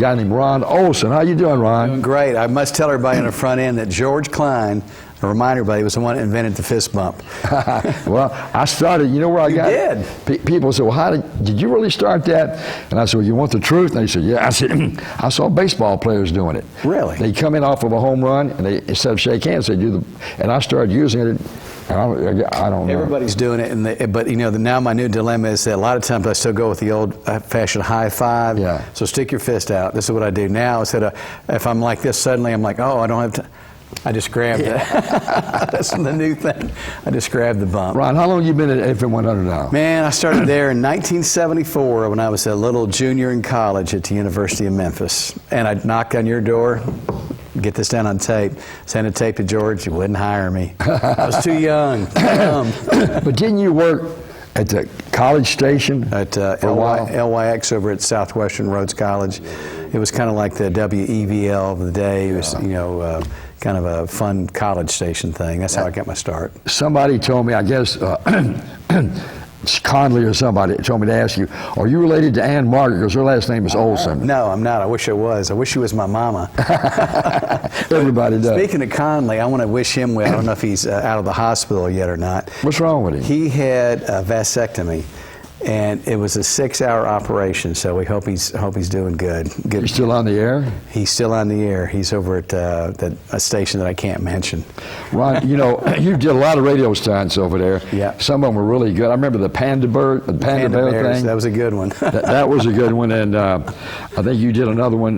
guy named Ron Olson. How you doing, Ron? Doing great. I must tell everybody on the front end that George Klein, a reminder, everybody, was the one that invented the fist bump. Well, I started, you know where I got it? People said, well, how did you really start that? And I said, well, you want the truth? And they said, yeah. I said, I saw baseball players doing it. Really? They come in off of a home run, and they, instead of shake hands, they do and I started using it. And I don't know. Everybody's doing it, but you know, now my new dilemma is that a lot of times I still go with the old-fashioned high five. Yeah. So stick your fist out. This is what I do now. Instead of, if I'm like this, suddenly I'm like, oh, I don't have to. I just grabbed it. That's the new thing. I just grabbed the bump. Ron, how long have you been at FM 100 now? Man, I started there in 1974 when I was a little junior in college at the University of Memphis. And I'd knock on your door, get this down on tape, send a tape to George, he wouldn't hire me. I was too young. But didn't you work at the college station? At LYX over at Southwestern Rhodes College. It was kind of like the WEVL of the day. It was, you know, kind of a fun college station thing. That's how I got my start. Somebody told me, I guess, Conley or somebody told me to ask you, are you related to Ann Margaret? Because her last name is Olson. No, I'm not. I wish I was. I wish she was my mama. Everybody does. Speaking of Conley, I want to wish him well. I don't know if he's out of the hospital yet or not. What's wrong with him? He had a vasectomy. And it was a 6-hour operation, so we hope he's doing good. He's still on the air? He's still on the air. He's over at a station that I can't mention. Ron, you know, you did a lot of radio stunts over there. Yeah. Some of them were really good. I remember the Panda Bear thing. That was a good one. that was a good one. And I think you did another one,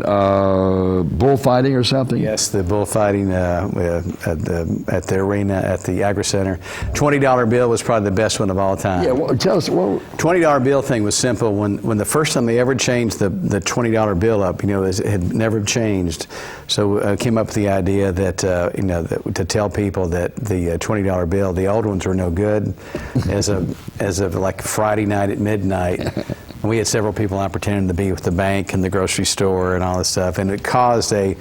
bullfighting or something? Yes, the bullfighting at the arena at the Agri Center. $20 bill was probably the best one of all time. Yeah, well, tell us. Well, $20 bill thing was simple. When the first time they ever changed the $20 bill up, you know, it had never changed. So I came up with the idea that, you know, to tell people that the $20 bill, the old ones were no good, as of like Friday night at midnight. And we had several people out pretending to be with the bank and the grocery store and all this stuff, and it caused a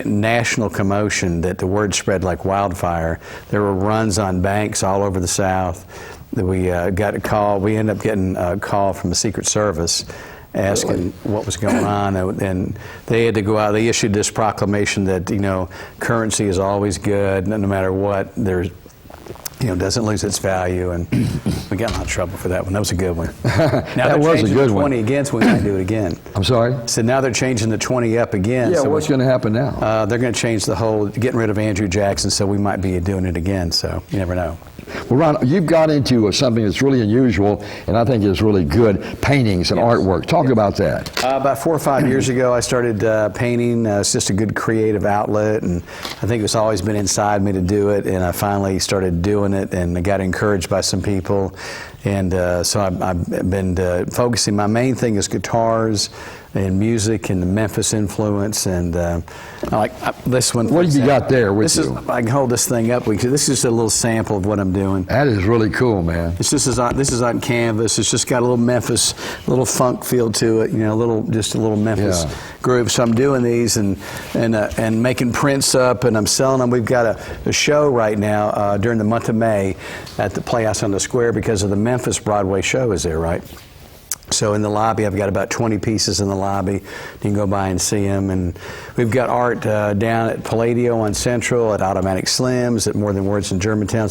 national commotion that the word spread like wildfire. There were runs on banks all over the South. We got a call. We ended up getting a call from the Secret Service asking what was going on, and they had to go out. They issued this proclamation that, you know, currency is always good, no matter what. There's, you know, doesn't lose its value, and we got in a lot of trouble for that one. That was a good one. Now that was a good one. 20 again, so we might do it again. I'm sorry? So now they're changing the 20 up again. Yeah, so what's going to happen now? They're going to change the whole, getting rid of Andrew Jackson, so we might be doing it again, so you never know. Well, Ron, you've got into something that's really unusual, and I think is really good, paintings and artwork. Talk about that. About 4 or 5 years ago, I started painting. It's just a good creative outlet, and I think it's always been inside me to do it, and I finally started doing it, and I got encouraged by some people, and so I've been focusing. My main thing is guitars and music and the Memphis influence, and I like this one. What have you got there with you? I can hold this thing up. This is just a little sample of what I'm doing. That is really cool, man. This is on canvas. It's just got a little Memphis, little funk feel to it. You know, just a little Memphis groove. So I'm doing these and making prints up, and I'm selling them. We've got a show right now during the month of May at the Playhouse on the Square because of the Memphis Broadway show is there, right? So in the lobby, I've got about 20 pieces in the lobby. You can go by and see them. And we've got art down at Palladio on Central, at Automatic Slims, at More Than Words in Germantown,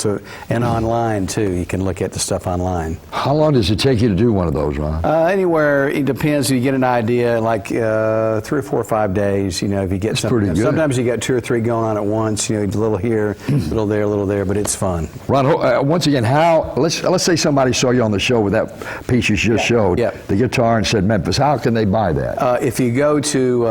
and online too. You can look at the stuff online. How long does it take you to do one of those, Ron? Anywhere. It depends. You get an idea, like 3 or 4 or 5 days. You know, if you get something. Pretty good. Sometimes you got 2 or 3 going on at once. You know, a little here, a little there, but it's fun. Ron, once again, let's say somebody saw you on the show with that piece you just showed. Yeah. The guitar and said Memphis. How can they buy that? If you go to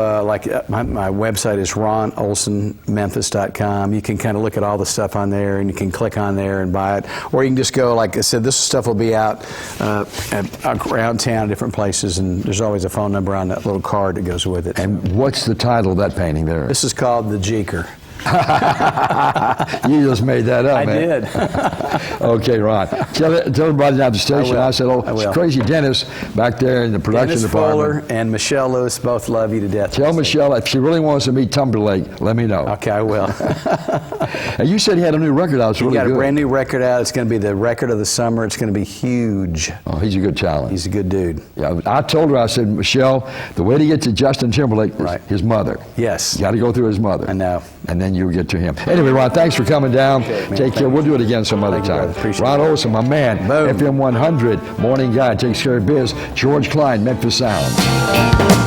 my website is ronolsonmemphis.com. You can kind of look at all the stuff on there, and you can click on there and buy it. Or you can just go, like I said, this stuff will be out around town, different places, and there's always a phone number on that little card that goes with it. And what's the title of that painting there? This is called The Jeeker. You just made that up, man. I did. Okay, Ron. Tell everybody down at the station. I said, it's Crazy Dennis back there in the production department. Dennis Fuller and Michelle Lewis both love you to death. Tell Michelle if she really wants to meet Timberlake, let me know. Okay, I will. And you said he had a new record out. It's really He got good. a brand new record out. It's going to be the record of the summer. It's going to be huge. Oh, he's a good talent. He's a good dude. Yeah, I told her, I said, Michelle, the way to get to Justin Timberlake is Right. his mother. Yes. You got to go through his mother. I know. And then you'll get to him. Anyway, Ron, thanks for coming down. Take care. We'll do it again some other Thank you, time. brother. Appreciate Ron it. Olson, my man. Boom. FM 100, morning guy, takes care of biz. George Klein, Memphis Sound.